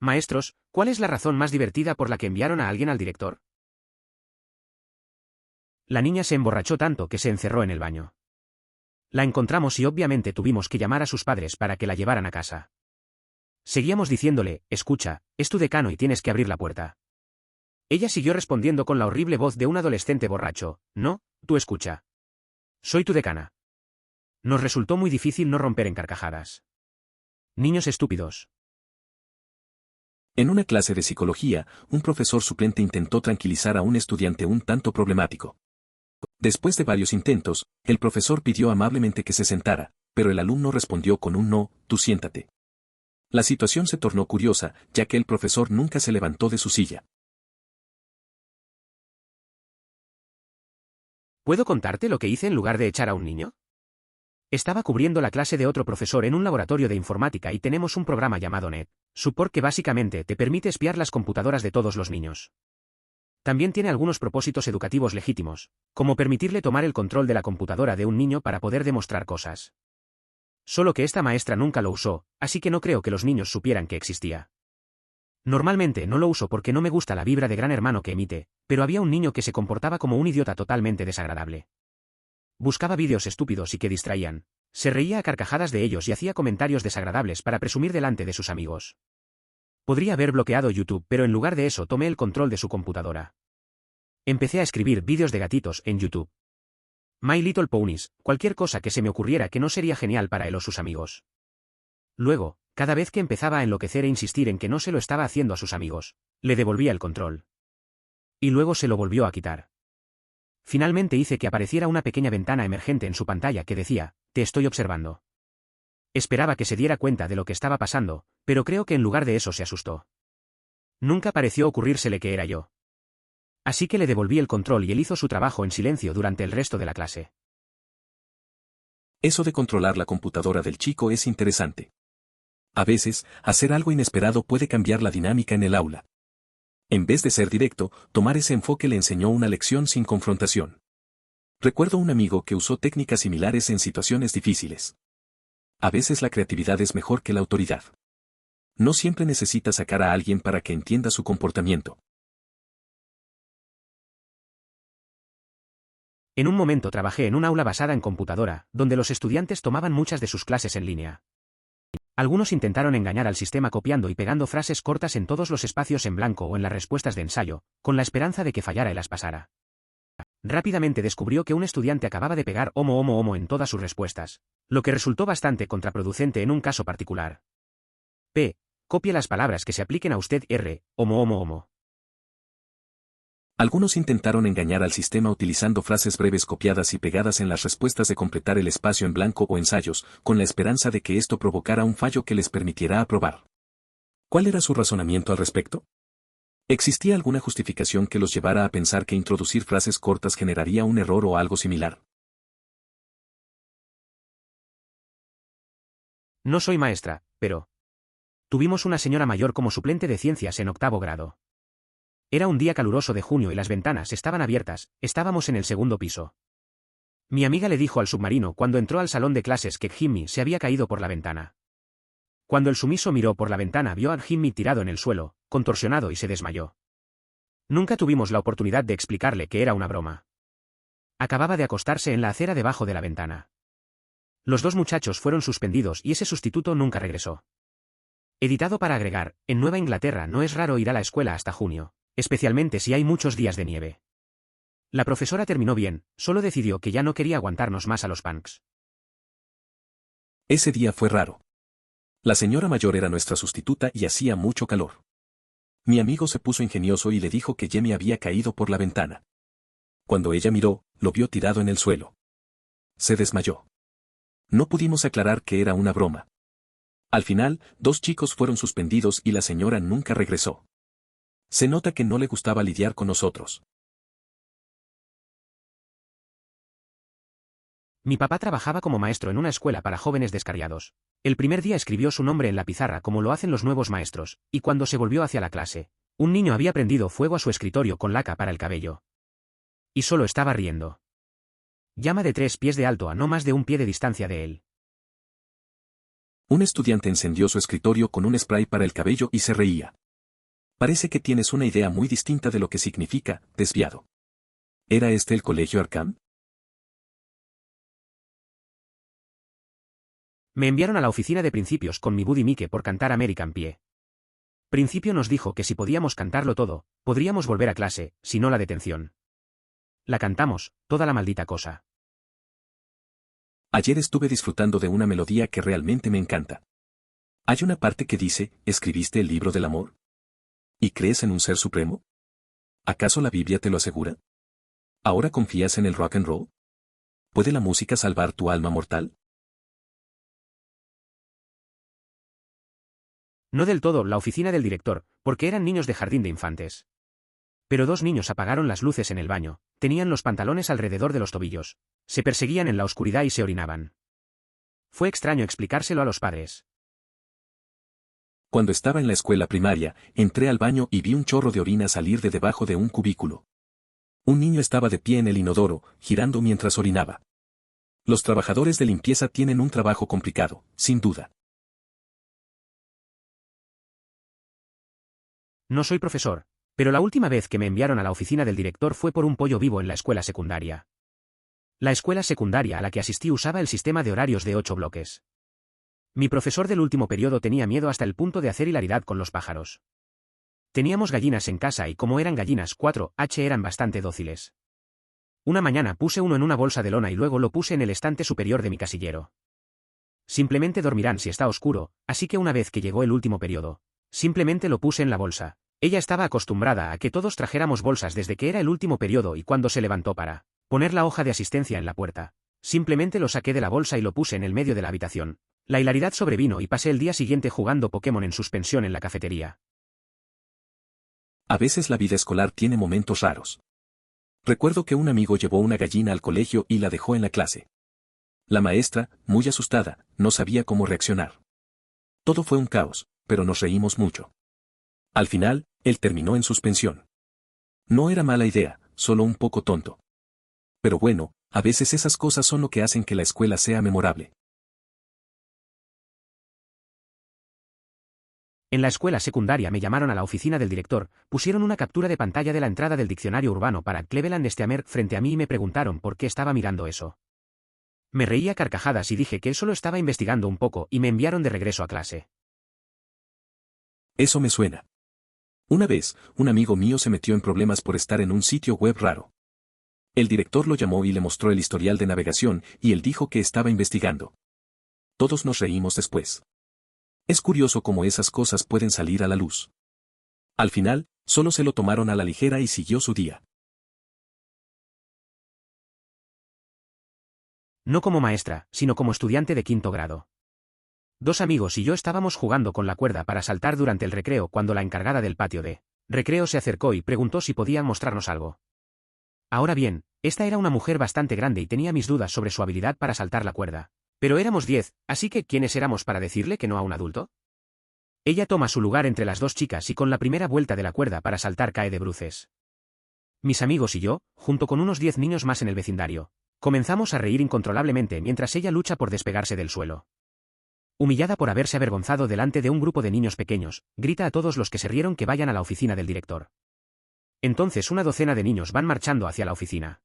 Maestros, ¿cuál es la razón más divertida por la que enviaron a alguien al director? La niña se emborrachó tanto que se encerró en el baño. La encontramos y obviamente tuvimos que llamar a sus padres para que la llevaran a casa. Seguíamos diciéndole, escucha, es tu decano y tienes que abrir la puerta. Ella siguió respondiendo con la horrible voz de un adolescente borracho, no, tú escucha. Soy tu decana. Nos resultó muy difícil no romper en carcajadas. Niños estúpidos. En una clase de psicología, un profesor suplente intentó tranquilizar a un estudiante un tanto problemático. Después de varios intentos, el profesor pidió amablemente que se sentara, pero el alumno respondió con un no, tú siéntate. La situación se tornó curiosa, ya que el profesor nunca se levantó de su silla. ¿Puedo contarte lo que hice en lugar de echar a un niño? Estaba cubriendo la clase de otro profesor en un laboratorio de informática y tenemos un programa llamado NetSupport que básicamente te permite espiar las computadoras de todos los niños. También tiene algunos propósitos educativos legítimos, como permitirle tomar el control de la computadora de un niño para poder demostrar cosas. Solo que esta maestra nunca lo usó, así que no creo que los niños supieran que existía. Normalmente no lo uso porque no me gusta la vibra de Gran Hermano que emite, pero había un niño que se comportaba como un idiota totalmente desagradable. Buscaba vídeos estúpidos y que distraían. Se reía a carcajadas de ellos y hacía comentarios desagradables para presumir delante de sus amigos. Podría haber bloqueado YouTube, pero en lugar de eso tomé el control de su computadora. Empecé a escribir vídeos de gatitos en YouTube. My Little Ponies, cualquier cosa que se me ocurriera que no sería genial para él o sus amigos. Luego, cada vez que empezaba a enloquecer e insistir en que no se lo estaba haciendo a sus amigos, le devolvía el control. Y luego se lo volvió a quitar. Finalmente hice que apareciera una pequeña ventana emergente en su pantalla que decía, te estoy observando. Esperaba que se diera cuenta de lo que estaba pasando, pero creo que en lugar de eso se asustó. Nunca pareció ocurrírsele que era yo. Así que le devolví el control y él hizo su trabajo en silencio durante el resto de la clase. Eso de controlar la computadora del chico es interesante. A veces, hacer algo inesperado puede cambiar la dinámica en el aula. En vez de ser directo, tomar ese enfoque le enseñó una lección sin confrontación. Recuerdo un amigo que usó técnicas similares en situaciones difíciles. A veces la creatividad es mejor que la autoridad. No siempre necesita sacar a alguien para que entienda su comportamiento. En un momento trabajé en un aula basada en computadora, donde los estudiantes tomaban muchas de sus clases en línea. Algunos intentaron engañar al sistema copiando y pegando frases cortas en todos los espacios en blanco o en las respuestas de ensayo, con la esperanza de que fallara y las pasara. Rápidamente descubrió que un estudiante acababa de pegar homo en todas sus respuestas, lo que resultó bastante contraproducente en un caso particular. P. Copie las palabras que se apliquen a usted. R. Homo. Algunos intentaron engañar al sistema utilizando frases breves copiadas y pegadas en las respuestas de completar el espacio en blanco o ensayos, con la esperanza de que esto provocara un fallo que les permitiera aprobar. ¿Cuál era su razonamiento al respecto? ¿Existía alguna justificación que los llevara a pensar que introducir frases cortas generaría un error o algo similar? No soy maestra, pero tuvimos una señora mayor como suplente de ciencias en 8º grado. Era un día caluroso de junio y las ventanas estaban abiertas, estábamos en el 2º piso. Mi amiga le dijo al submarino cuando entró al salón de clases que Jimmy se había caído por la ventana. Cuando el sumiso miró por la ventana vio a Jimmy tirado en el suelo, contorsionado y se desmayó. Nunca tuvimos la oportunidad de explicarle que era una broma. Acababa de acostarse en la acera debajo de la ventana. Los dos muchachos fueron suspendidos y ese sustituto nunca regresó. Editado para agregar, en Nueva Inglaterra no es raro ir a la escuela hasta junio, especialmente si hay muchos días de nieve. La profesora terminó bien, solo decidió que ya no quería aguantarnos más a los punks. Ese día fue raro. La señora mayor era nuestra sustituta y hacía mucho calor. Mi amigo se puso ingenioso y le dijo que Jamie había caído por la ventana. Cuando ella miró, lo vio tirado en el suelo. Se desmayó. No pudimos aclarar que era una broma. Al final, 2 chicos fueron suspendidos y la señora nunca regresó. Se nota que no le gustaba lidiar con nosotros. Mi papá trabajaba como maestro en una escuela para jóvenes descarriados. El primer día escribió su nombre en la pizarra como lo hacen los nuevos maestros, y cuando se volvió hacia la clase, un niño había prendido fuego a su escritorio con laca para el cabello. Y solo estaba riendo. Llama de 3 pies de alto a no más de 1 pie de distancia de él. Un estudiante encendió su escritorio con un spray para el cabello y se reía. Parece que tienes una idea muy distinta de lo que significa desviado. ¿Era este el colegio Arkham? Me enviaron a la oficina de Principios con mi Buddy Mike por cantar American Pie. Principio nos dijo que si podíamos cantarlo todo, podríamos volver a clase, si no la detención. La cantamos, toda la maldita cosa. Ayer estuve disfrutando de una melodía que realmente me encanta. Hay una parte que dice, ¿escribiste el libro del amor? ¿Y crees en un ser supremo? ¿Acaso la Biblia te lo asegura? ¿Ahora confías en el rock and roll? ¿Puede la música salvar tu alma mortal? No del todo la oficina del director, porque eran niños de jardín de infantes. Pero dos niños apagaron las luces en el baño, tenían los pantalones alrededor de los tobillos, se perseguían en la oscuridad y se orinaban. Fue extraño explicárselo a los padres. Cuando estaba en la escuela primaria, entré al baño y vi un chorro de orina salir de debajo de un cubículo. Un niño estaba de pie en el inodoro, girando mientras orinaba. Los trabajadores de limpieza tienen un trabajo complicado, sin duda. No soy profesor, pero la última vez que me enviaron a la oficina del director fue por un pollo vivo en la escuela secundaria. La escuela secundaria a la que asistí usaba el sistema de horarios de 8 bloques. Mi profesor del último periodo tenía miedo hasta el punto de hacer hilaridad con los pájaros. Teníamos gallinas en casa y como eran gallinas 4H eran bastante dóciles. Una mañana puse uno en una bolsa de lona y luego lo puse en el estante superior de mi casillero. Simplemente dormirán si está oscuro, así que una vez que llegó el último periodo, simplemente lo puse en la bolsa. Ella estaba acostumbrada a que todos trajéramos bolsas desde que era el último periodo y cuando se levantó para poner la hoja de asistencia en la puerta, simplemente lo saqué de la bolsa y lo puse en el medio de la habitación. La hilaridad sobrevino y pasé el día siguiente jugando Pokémon en suspensión en la cafetería. A veces la vida escolar tiene momentos raros. Recuerdo que un amigo llevó una gallina al colegio y la dejó en la clase. La maestra, muy asustada, no sabía cómo reaccionar. Todo fue un caos, pero nos reímos mucho. Al final, él terminó en suspensión. No era mala idea, solo un poco tonto. Pero bueno, a veces esas cosas son lo que hacen que la escuela sea memorable. En la escuela secundaria me llamaron a la oficina del director, pusieron una captura de pantalla de la entrada del diccionario urbano para Cleveland Steamer frente a mí y me preguntaron por qué estaba mirando eso. Me reí a carcajadas y dije que él solo estaba investigando un poco y me enviaron de regreso a clase. Eso me suena. Una vez, un amigo mío se metió en problemas por estar en un sitio web raro. El director lo llamó y le mostró el historial de navegación y él dijo que estaba investigando. Todos nos reímos después. Es curioso cómo esas cosas pueden salir a la luz. Al final, solo se lo tomaron a la ligera y siguió su día. No como maestra, sino como estudiante de 5º grado. Dos amigos y yo estábamos jugando con la cuerda para saltar durante el recreo cuando la encargada del patio de recreo se acercó y preguntó si podía mostrarnos algo. Ahora bien, esta era una mujer bastante grande y tenía mis dudas sobre su habilidad para saltar la cuerda. Pero éramos 10, así que ¿quiénes éramos para decirle que no a un adulto? Ella toma su lugar entre las dos chicas y con la primera vuelta de la cuerda para saltar cae de bruces. Mis amigos y yo, junto con unos 10 niños más en el vecindario, comenzamos a reír incontrolablemente mientras ella lucha por despegarse del suelo. Humillada por haberse avergonzado delante de un grupo de niños pequeños, grita a todos los que se rieron que vayan a la oficina del director. Entonces una docena de niños van marchando hacia la oficina.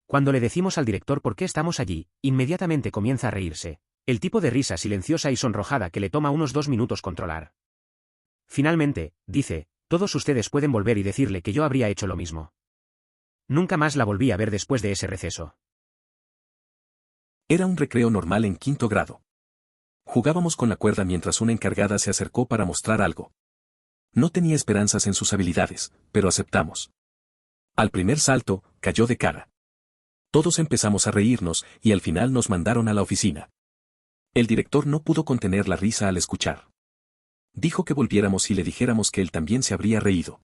Cuando le decimos al director por qué estamos allí, inmediatamente comienza a reírse, el tipo de risa silenciosa y sonrojada que le toma unos 2 minutos controlar. Finalmente, dice, todos ustedes pueden volver y decirle que yo habría hecho lo mismo. Nunca más la volví a ver después de ese receso. Era un recreo normal en 5º grado. Jugábamos con la cuerda mientras una encargada se acercó para mostrar algo. No tenía esperanzas en sus habilidades, pero aceptamos. Al primer salto, cayó de cara. Todos empezamos a reírnos y al final nos mandaron a la oficina. El director no pudo contener la risa al escuchar. Dijo que volviéramos y le dijéramos que él también se habría reído.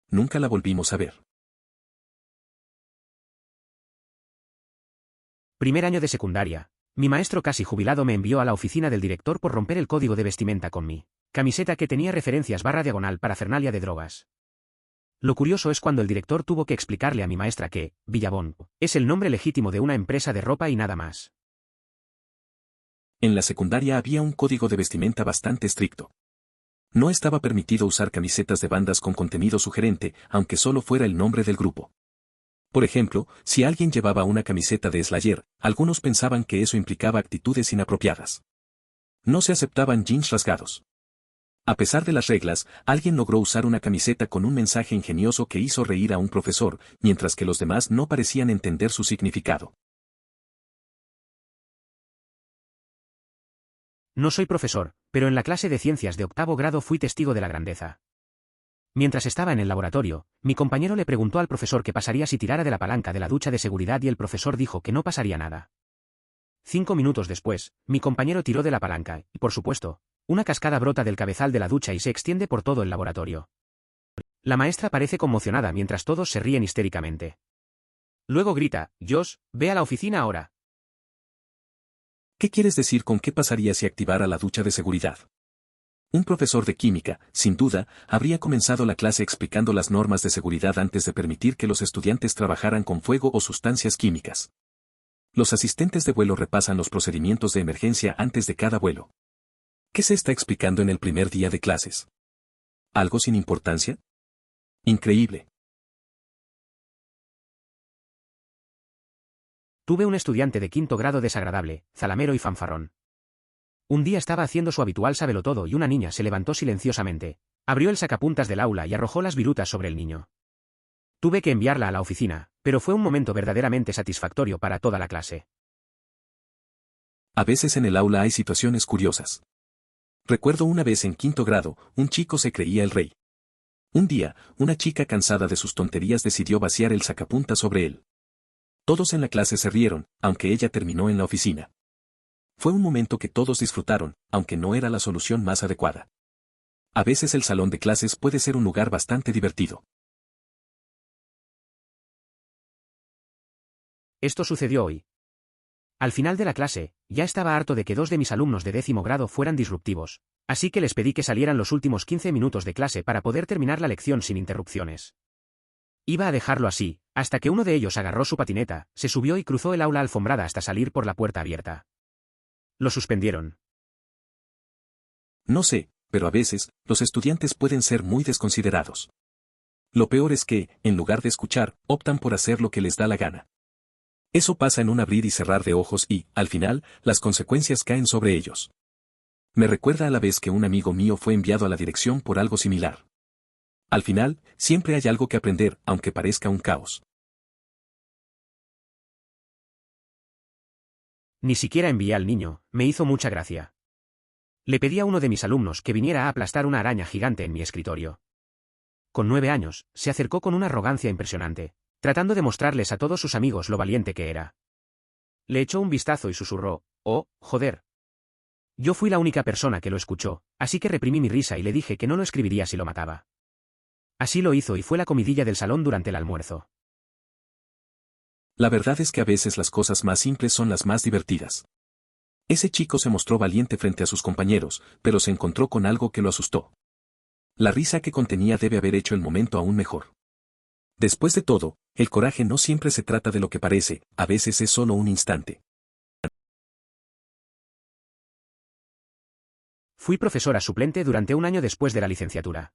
Nunca la volvimos a ver. Primer año de secundaria. Mi maestro casi jubilado me envió a la oficina del director por romper el código de vestimenta con mi camiseta que tenía referencias /diagonal parafernalia de drogas. Lo curioso es cuando el director tuvo que explicarle a mi maestra que Billabong es el nombre legítimo de una empresa de ropa y nada más. En la secundaria había un código de vestimenta bastante estricto. No estaba permitido usar camisetas de bandas con contenido sugerente, aunque solo fuera el nombre del grupo. Por ejemplo, si alguien llevaba una camiseta de Slayer, algunos pensaban que eso implicaba actitudes inapropiadas. No se aceptaban jeans rasgados. A pesar de las reglas, alguien logró usar una camiseta con un mensaje ingenioso que hizo reír a un profesor, mientras que los demás no parecían entender su significado. No soy profesor, pero en la clase de ciencias de 8º grado fui testigo de la grandeza. Mientras estaba en el laboratorio, mi compañero le preguntó al profesor qué pasaría si tirara de la palanca de la ducha de seguridad y el profesor dijo que no pasaría nada. 5 minutos después, mi compañero tiró de la palanca, y por supuesto, una cascada brota del cabezal de la ducha y se extiende por todo el laboratorio. La maestra parece conmocionada mientras todos se ríen histéricamente. Luego grita, Josh, ve a la oficina ahora. ¿Qué quieres decir con qué pasaría si activara la ducha de seguridad? Un profesor de química, sin duda, habría comenzado la clase explicando las normas de seguridad antes de permitir que los estudiantes trabajaran con fuego o sustancias químicas. Los asistentes de vuelo repasan los procedimientos de emergencia antes de cada vuelo. ¿Qué se está explicando en el primer día de clases? ¿Algo sin importancia? Increíble. Tuve un estudiante de 5º grado desagradable, zalamero y fanfarrón. Un día estaba haciendo su habitual sabelotodo y una niña se levantó silenciosamente, abrió el sacapuntas del aula y arrojó las virutas sobre el niño. Tuve que enviarla a la oficina, pero fue un momento verdaderamente satisfactorio para toda la clase. A veces en el aula hay situaciones curiosas. Recuerdo una vez en 5º grado, un chico se creía el rey. Un día, una chica cansada de sus tonterías decidió vaciar el sacapuntas sobre él. Todos en la clase se rieron, aunque ella terminó en la oficina. Fue un momento que todos disfrutaron, aunque no era la solución más adecuada. A veces el salón de clases puede ser un lugar bastante divertido. Esto sucedió hoy. Al final de la clase, ya estaba harto de que 2 de mis alumnos de 10º grado fueran disruptivos, así que les pedí que salieran los últimos 15 minutos de clase para poder terminar la lección sin interrupciones. Iba a dejarlo así, hasta que uno de ellos agarró su patineta, se subió y cruzó el aula alfombrada hasta salir por la puerta abierta. Lo suspendieron. No sé, pero a veces, los estudiantes pueden ser muy desconsiderados. Lo peor es que, en lugar de escuchar, optan por hacer lo que les da la gana. Eso pasa en un abrir y cerrar de ojos y, al final, las consecuencias caen sobre ellos. Me recuerda a la vez que un amigo mío fue enviado a la dirección por algo similar. Al final, siempre hay algo que aprender, aunque parezca un caos. Ni siquiera envié al niño, me hizo mucha gracia. Le pedí a uno de mis alumnos que viniera a aplastar una araña gigante en mi escritorio. Con 9 años, se acercó con una arrogancia impresionante, tratando de mostrarles a todos sus amigos lo valiente que era. Le echó un vistazo y susurró, «Oh, joder». Yo fui la única persona que lo escuchó, así que reprimí mi risa y le dije que no lo escribiría si lo mataba. Así lo hizo y fue la comidilla del salón durante el almuerzo. La verdad es que a veces las cosas más simples son las más divertidas. Ese chico se mostró valiente frente a sus compañeros, pero se encontró con algo que lo asustó. La risa que contenía debe haber hecho el momento aún mejor. Después de todo, el coraje no siempre se trata de lo que parece, a veces es solo un instante. Fui profesora suplente durante un año después de la licenciatura.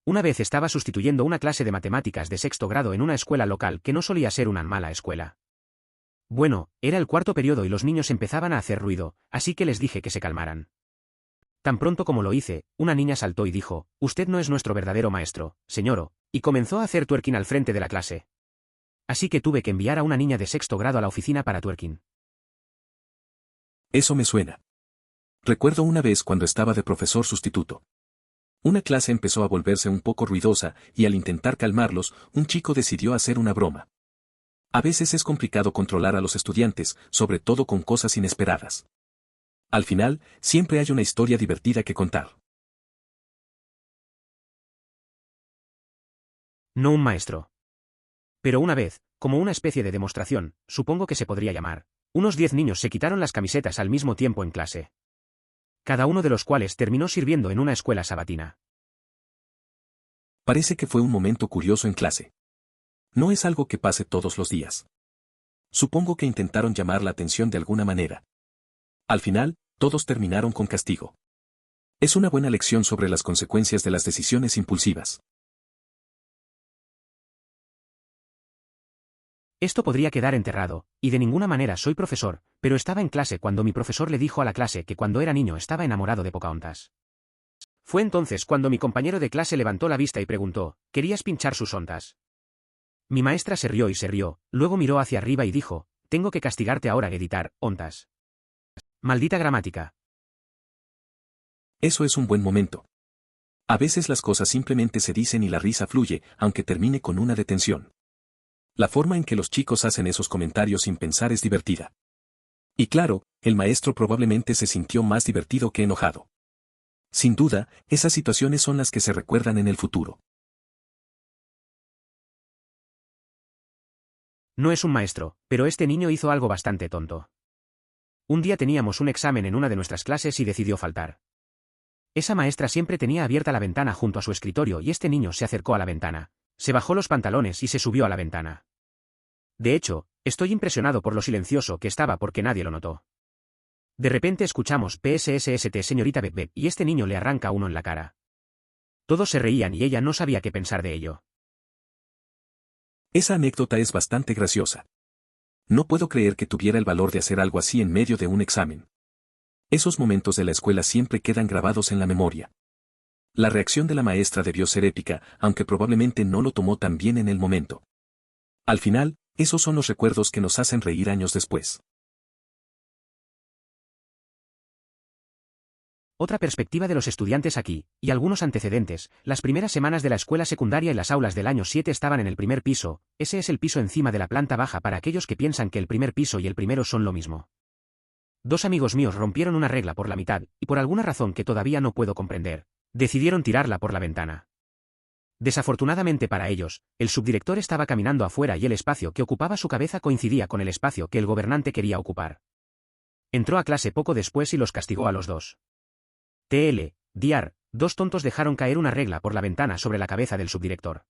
Una vez estaba sustituyendo una clase de matemáticas de 6º grado en una escuela local que no solía ser una mala escuela. Bueno, era el 4.º periodo y los niños empezaban a hacer ruido, así que les dije que se calmaran. Tan pronto como lo hice, una niña saltó y dijo, «Usted no es nuestro verdadero maestro, señor», y comenzó a hacer twerking al frente de la clase. Así que tuve que enviar a una niña de 6º grado a la oficina para twerking. Eso me suena. Recuerdo una vez cuando estaba de profesor sustituto. Una clase empezó a volverse un poco ruidosa, y al intentar calmarlos, un chico decidió hacer una broma. A veces es complicado controlar a los estudiantes, sobre todo con cosas inesperadas. Al final, siempre hay una historia divertida que contar. No un maestro. Pero una vez, como una especie de demostración, supongo que se podría llamar, unos 10 niños se quitaron las camisetas al mismo tiempo en clase. Cada uno de los cuales terminó sirviendo en una escuela sabatina. Parece que fue un momento curioso en clase. No es algo que pase todos los días. Supongo que intentaron llamar la atención de alguna manera. Al final, todos terminaron con castigo. Es una buena lección sobre las consecuencias de las decisiones impulsivas. Esto podría quedar enterrado, y de ninguna manera soy profesor, pero estaba en clase cuando mi profesor le dijo a la clase que cuando era niño estaba enamorado de Pocahontas. Fue entonces cuando mi compañero de clase levantó la vista y preguntó, ¿querías pinchar sus ontas? Mi maestra se rió y se rió, luego miró hacia arriba y dijo, tengo que castigarte ahora, editar, ontas. Maldita gramática. Eso es un buen momento. A veces las cosas simplemente se dicen y la risa fluye, aunque termine con una detención. La forma en que los chicos hacen esos comentarios sin pensar es divertida. Y claro, el maestro probablemente se sintió más divertido que enojado. Sin duda, esas situaciones son las que se recuerdan en el futuro. No es un maestro, pero este niño hizo algo bastante tonto. Un día teníamos un examen en una de nuestras clases y decidió faltar. Esa maestra siempre tenía abierta la ventana junto a su escritorio y este niño se acercó a la ventana, se bajó los pantalones y se subió a la ventana. De hecho, estoy impresionado por lo silencioso que estaba porque nadie lo notó. De repente escuchamos PSSST señorita Beb Beb y este niño le arranca uno en la cara. Todos se reían y ella no sabía qué pensar de ello. Esa anécdota es bastante graciosa. No puedo creer que tuviera el valor de hacer algo así en medio de un examen. Esos momentos de la escuela siempre quedan grabados en la memoria. La reacción de la maestra debió ser épica, aunque probablemente no lo tomó tan bien en el momento. Al final, esos son los recuerdos que nos hacen reír años después. Otra perspectiva de los estudiantes aquí, y algunos antecedentes, las primeras semanas de la escuela secundaria y las aulas del año 7 estaban en el primer piso, ese es el piso encima de la planta baja para aquellos que piensan que el primer piso y el primero son lo mismo. Dos amigos míos rompieron una regla por la mitad, y por alguna razón que todavía no puedo comprender, decidieron tirarla por la ventana. Desafortunadamente para ellos, el subdirector estaba caminando afuera y el espacio que ocupaba su cabeza coincidía con el espacio que el gobernante quería ocupar. Entró a clase poco después y los castigó a los dos. Dos tontos dejaron caer una regla por la ventana sobre la cabeza del subdirector.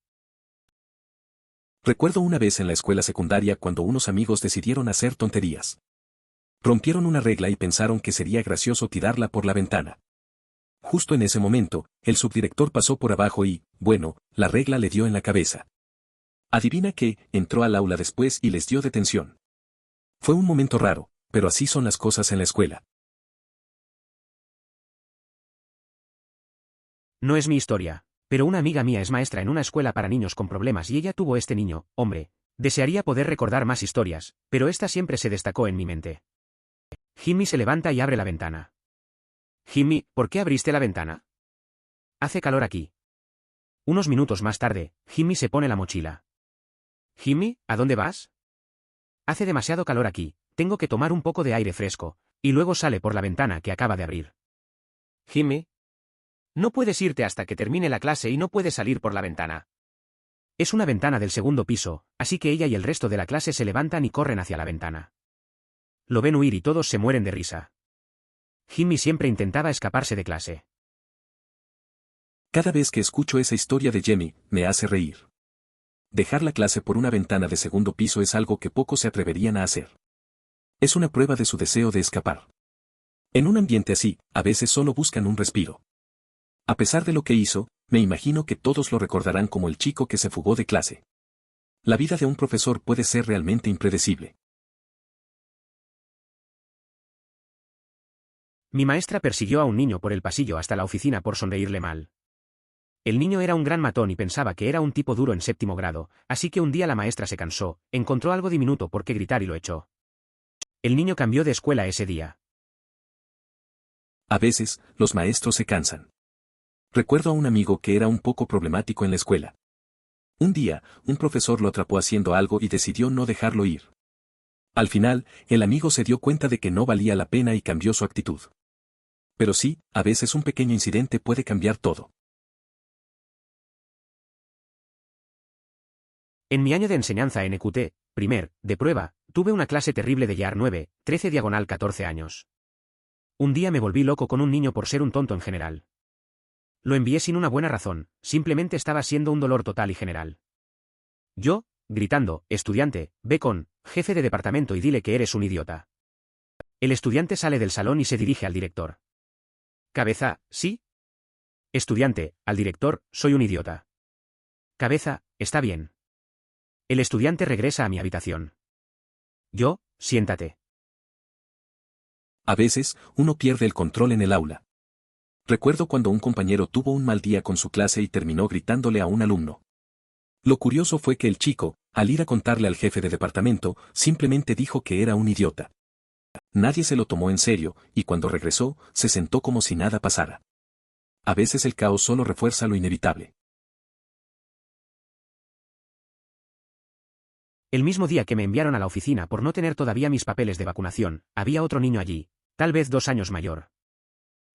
Recuerdo una vez en la escuela secundaria cuando unos amigos decidieron hacer tonterías. Rompieron una regla y pensaron que sería gracioso tirarla por la ventana. Justo en ese momento, el subdirector pasó por abajo y, bueno, la regla le dio en la cabeza. Adivina qué, entró al aula después y les dio detención. Fue un momento raro, pero así son las cosas en la escuela. No es mi historia, pero una amiga mía es maestra en una escuela para niños con problemas y ella tuvo este niño, hombre. Desearía poder recordar más historias, pero esta siempre se destacó en mi mente. Jimmy se levanta y abre la ventana. Jimmy, ¿por qué abriste la ventana? Hace calor aquí. Unos minutos más tarde, Jimmy se pone la mochila. Jimmy, ¿a dónde vas? Hace demasiado calor aquí, tengo que tomar un poco de aire fresco, y luego sale por la ventana que acaba de abrir. Jimmy, no puedes irte hasta que termine la clase y no puedes salir por la ventana. Es una ventana del segundo piso, así que ella y el resto de la clase se levantan y corren hacia la ventana. Lo ven huir y todos se mueren de risa. Jimmy siempre intentaba escaparse de clase. Cada vez que escucho esa historia de Jimmy, me hace reír. Dejar la clase por una ventana de segundo piso es algo que pocos se atreverían a hacer. Es una prueba de su deseo de escapar. En un ambiente así, a veces solo buscan un respiro. A pesar de lo que hizo, me imagino que todos lo recordarán como el chico que se fugó de clase. La vida de un profesor puede ser realmente impredecible. Mi maestra persiguió a un niño por el pasillo hasta la oficina por sonreírle mal. El niño era un gran matón y pensaba que era un tipo duro en séptimo grado, así que un día la maestra se cansó, encontró algo diminuto por qué gritar y lo echó. El niño cambió de escuela ese día. A veces, los maestros se cansan. Recuerdo a un amigo que era un poco problemático en la escuela. Un día, un profesor lo atrapó haciendo algo y decidió no dejarlo ir. Al final, el amigo se dio cuenta de que no valía la pena y cambió su actitud. Pero sí, a veces un pequeño incidente puede cambiar todo. En mi año de enseñanza en EQT, de prueba, tuve una clase terrible de YAR 9, 13/14 años. Un día me volví loco con un niño por ser un tonto en general. Lo envié sin una buena razón, simplemente estaba siendo un dolor total y general. Yo, gritando, estudiante, ve con, jefe de departamento y dile que eres un idiota. El estudiante sale del salón y se dirige al director. Cabeza, ¿sí? Estudiante, al director, soy un idiota. Cabeza, está bien. El estudiante regresa a mi habitación. Yo, siéntate. A veces, uno pierde el control en el aula. Recuerdo cuando un compañero tuvo un mal día con su clase y terminó gritándole a un alumno. Lo curioso fue que el chico, al ir a contarle al jefe de departamento, simplemente dijo que era un idiota. Nadie se lo tomó en serio, y cuando regresó, se sentó como si nada pasara. A veces el caos solo refuerza lo inevitable. El mismo día que me enviaron a la oficina por no tener todavía mis papeles de vacunación, había otro niño allí, tal vez 2 años mayor.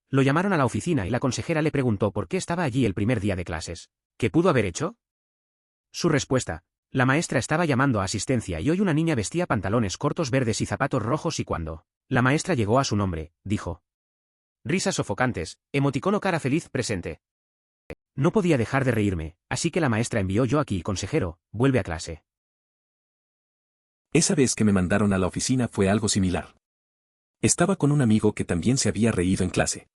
Lo llamaron a la oficina y la consejera le preguntó por qué estaba allí el primer día de clases. ¿Qué pudo haber hecho? Su respuesta: la maestra estaba llamando a asistencia y hoy una niña vestía pantalones cortos verdes y zapatos rojos y cuando la maestra llegó a su nombre, dijo. Risas sofocantes, emoticono cara feliz presente. No podía dejar de reírme, así que la maestra envió yo aquí, consejero, vuelve a clase. Esa vez que me mandaron a la oficina fue algo similar. Estaba con un amigo que también se había reído en clase.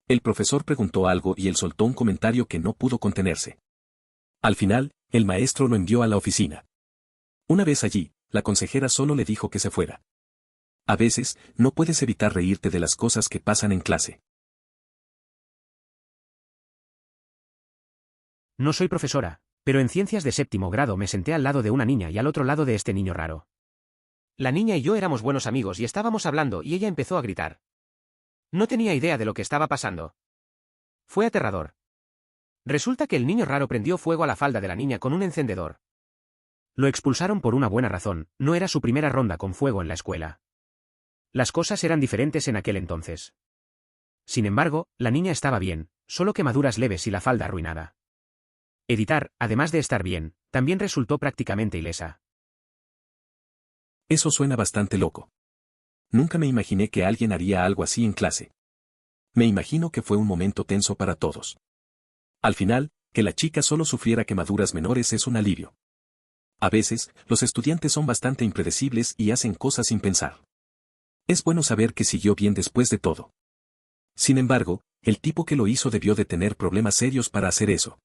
El profesor preguntó algo y él soltó un comentario que no pudo contenerse. Al final, el maestro lo envió a la oficina. Una vez allí, la consejera solo le dijo que se fuera. A veces, no puedes evitar reírte de las cosas que pasan en clase. No soy profesora, pero en ciencias de 7º grado me senté al lado de una niña y al otro lado de este niño raro. La niña y yo éramos buenos amigos y estábamos hablando y ella empezó a gritar. No tenía idea de lo que estaba pasando. Fue aterrador. Resulta que el niño raro prendió fuego a la falda de la niña con un encendedor. Lo expulsaron por una buena razón, no era su primera ronda con fuego en la escuela. Las cosas eran diferentes en aquel entonces. Sin embargo, la niña estaba bien, solo quemaduras leves y la falda arruinada. Editar, además de estar bien, también resultó prácticamente ilesa. Eso suena bastante loco. Nunca me imaginé que alguien haría algo así en clase. Me imagino que fue un momento tenso para todos. Al final, que la chica solo sufriera quemaduras menores es un alivio. A veces, los estudiantes son bastante impredecibles y hacen cosas sin pensar. Es bueno saber que siguió bien después de todo. Sin embargo, el tipo que lo hizo debió de tener problemas serios para hacer eso.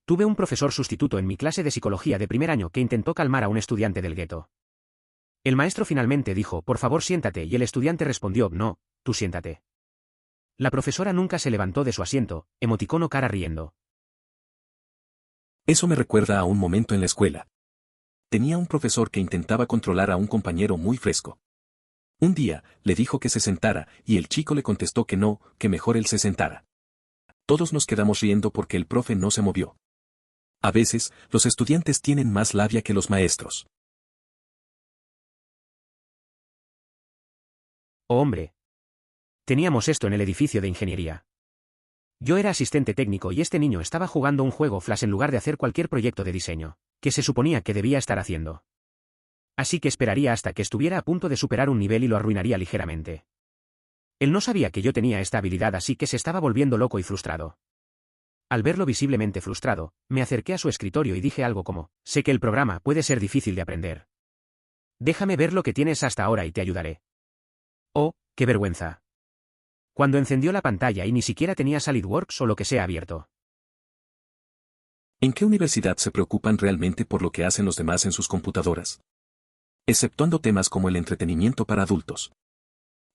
Tuve un profesor sustituto en mi clase de psicología de primer año que intentó calmar a un estudiante del gueto. El maestro finalmente dijo, por favor siéntate, y el estudiante respondió, no, tú siéntate. La profesora nunca se levantó de su asiento, emoticono cara riendo. Eso me recuerda a un momento en la escuela. Tenía un profesor que intentaba controlar a un compañero muy fresco. Un día, le dijo que se sentara, y el chico le contestó que no, que mejor él se sentara. Todos nos quedamos riendo porque el profe no se movió. A veces, los estudiantes tienen más labia que los maestros. Oh, hombre. Teníamos esto en el edificio de ingeniería. Yo era asistente técnico y este niño estaba jugando un juego Flash en lugar de hacer cualquier proyecto de diseño, que se suponía que debía estar haciendo. Así que esperaría hasta que estuviera a punto de superar un nivel y lo arruinaría ligeramente. Él no sabía que yo tenía esta habilidad, así que se estaba volviendo loco y frustrado. Al verlo visiblemente frustrado, me acerqué a su escritorio y dije algo como, sé que el programa puede ser difícil de aprender. Déjame ver lo que tienes hasta ahora y te ayudaré. Oh, qué vergüenza. Cuando encendió la pantalla y ni siquiera tenía SolidWorks o lo que sea abierto. ¿En qué universidad se preocupan realmente por lo que hacen los demás en sus computadoras? Exceptuando temas como el entretenimiento para adultos.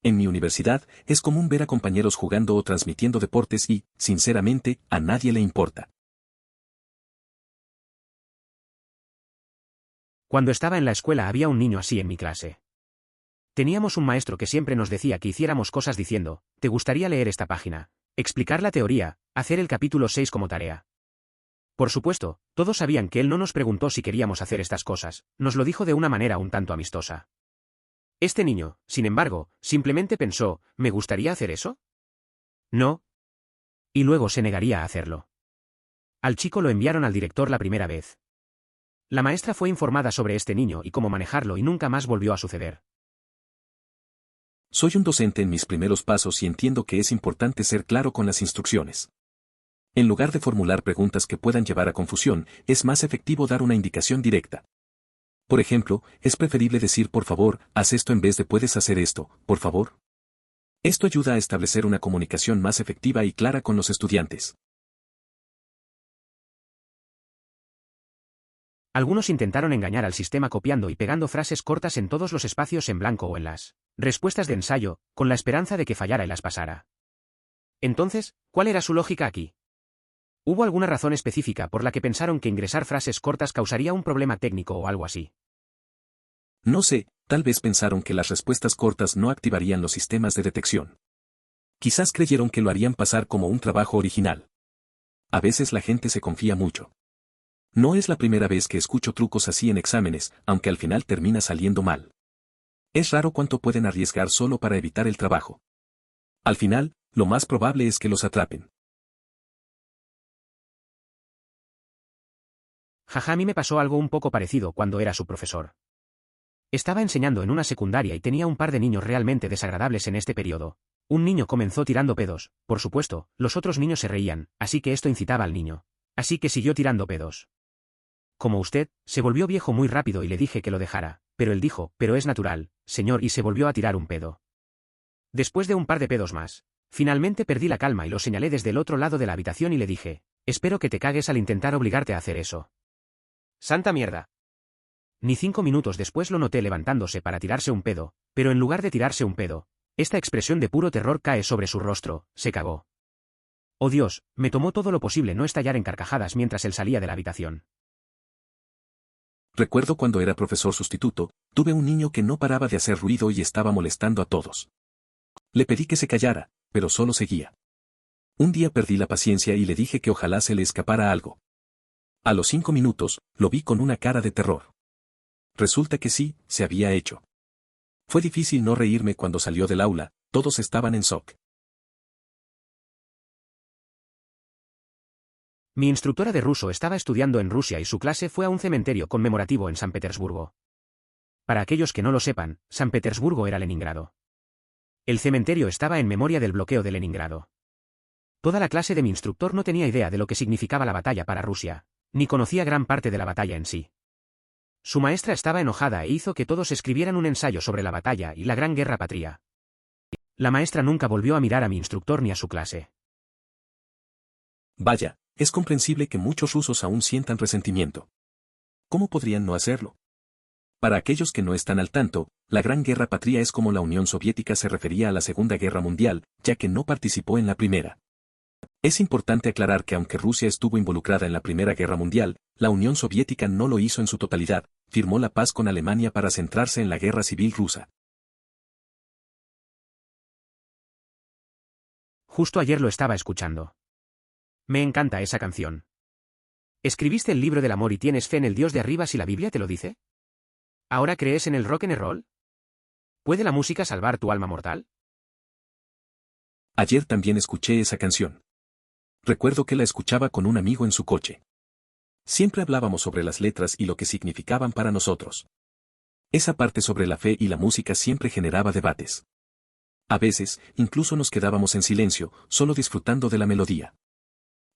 En mi universidad, es común ver a compañeros jugando o transmitiendo deportes y, sinceramente, a nadie le importa. Cuando estaba en la escuela había un niño así en mi clase. Teníamos un maestro que siempre nos decía que hiciéramos cosas diciendo, ¿te gustaría leer esta página? Explicar la teoría, hacer el capítulo 6 como tarea. Por supuesto, todos sabían que él no nos preguntó si queríamos hacer estas cosas, nos lo dijo de una manera un tanto amistosa. Este niño, sin embargo, simplemente pensó, ¿me gustaría hacer eso? No. Y luego se negaría a hacerlo. Al chico lo enviaron al director la primera vez. La maestra fue informada sobre este niño y cómo manejarlo y nunca más volvió a suceder. Soy un docente en mis primeros pasos y entiendo que es importante ser claro con las instrucciones. En lugar de formular preguntas que puedan llevar a confusión, es más efectivo dar una indicación directa. Por ejemplo, es preferible decir por favor, haz esto en vez de puedes hacer esto, por favor. Esto ayuda a establecer una comunicación más efectiva y clara con los estudiantes. Algunos intentaron engañar al sistema copiando y pegando frases cortas en todos los espacios en blanco o en las respuestas de ensayo, con la esperanza de que fallara y las pasara. Entonces, ¿cuál era su lógica aquí? ¿Hubo alguna razón específica por la que pensaron que ingresar frases cortas causaría un problema técnico o algo así? No sé, tal vez pensaron que las respuestas cortas no activarían los sistemas de detección. Quizás creyeron que lo harían pasar como un trabajo original. A veces la gente se confía mucho. No es la primera vez que escucho trucos así en exámenes, aunque al final termina saliendo mal. Es raro cuánto pueden arriesgar solo para evitar el trabajo. Al final, lo más probable es que los atrapen. Jaja, a mí me pasó algo un poco parecido cuando era su profesor. Estaba enseñando en una secundaria y tenía un par de niños realmente desagradables en este periodo. Un niño comenzó tirando pedos, por supuesto, los otros niños se reían, así que esto incitaba al niño. Así que siguió tirando pedos. Como usted, se volvió viejo muy rápido y le dije que lo dejara, pero él dijo, pero es natural, señor, y se volvió a tirar un pedo. Después de un par de pedos más, finalmente perdí la calma y lo señalé desde el otro lado de la habitación y le dije, espero que te cagues al intentar obligarte a hacer eso. ¡Santa mierda! Ni 5 minutos después lo noté levantándose para tirarse un pedo, pero en lugar de tirarse un pedo, esta expresión de puro terror cae sobre su rostro, se cagó. Oh Dios, me tomó todo lo posible no estallar en carcajadas mientras él salía de la habitación. Recuerdo cuando era profesor sustituto, tuve un niño que no paraba de hacer ruido y estaba molestando a todos. Le pedí que se callara, pero solo seguía. Un día perdí la paciencia y le dije que ojalá se le escapara algo. A los 5 minutos, lo vi con una cara de terror. Resulta que sí, se había hecho. Fue difícil no reírme cuando salió del aula, todos estaban en shock. Mi instructora de ruso estaba estudiando en Rusia y su clase fue a un cementerio conmemorativo en San Petersburgo. Para aquellos que no lo sepan, San Petersburgo era Leningrado. El cementerio estaba en memoria del bloqueo de Leningrado. Toda la clase de mi instructor no tenía idea de lo que significaba la batalla para Rusia, ni conocía gran parte de la batalla en sí. Su maestra estaba enojada e hizo que todos escribieran un ensayo sobre la batalla y la Gran Guerra Patria. La maestra nunca volvió a mirar a mi instructor ni a su clase. Vaya, es comprensible que muchos rusos aún sientan resentimiento. ¿Cómo podrían no hacerlo? Para aquellos que no están al tanto, la Gran Guerra Patria es como la Unión Soviética se refería a la Segunda Guerra Mundial, ya que no participó en la Primera. Es importante aclarar que aunque Rusia estuvo involucrada en la Primera Guerra Mundial, la Unión Soviética no lo hizo en su totalidad, firmó la paz con Alemania para centrarse en la Guerra Civil Rusa. Justo ayer lo estaba escuchando. Me encanta esa canción. ¿Escribiste el libro del amor y tienes fe en el Dios de arriba si la Biblia te lo dice? ¿Ahora crees en el rock and roll? ¿Puede la música salvar tu alma mortal? Ayer también escuché esa canción. Recuerdo que la escuchaba con un amigo en su coche. Siempre hablábamos sobre las letras y lo que significaban para nosotros. Esa parte sobre la fe y la música siempre generaba debates. A veces, incluso nos quedábamos en silencio, solo disfrutando de la melodía.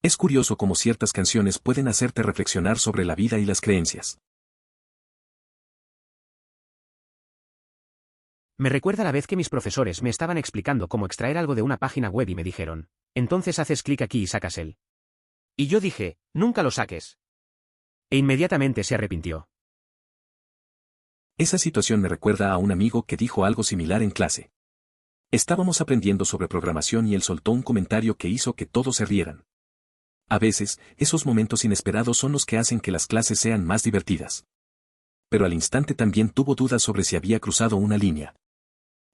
Es curioso cómo ciertas canciones pueden hacerte reflexionar sobre la vida y las creencias. Me recuerda la vez que mis profesores me estaban explicando cómo extraer algo de una página web y me dijeron, entonces haces clic aquí y sacas el. Y yo dije, nunca lo saques. E inmediatamente se arrepintió. Esa situación me recuerda a un amigo que dijo algo similar en clase. Estábamos aprendiendo sobre programación y él soltó un comentario que hizo que todos se rieran. A veces, esos momentos inesperados son los que hacen que las clases sean más divertidas. Pero al instante también tuvo dudas sobre si había cruzado una línea.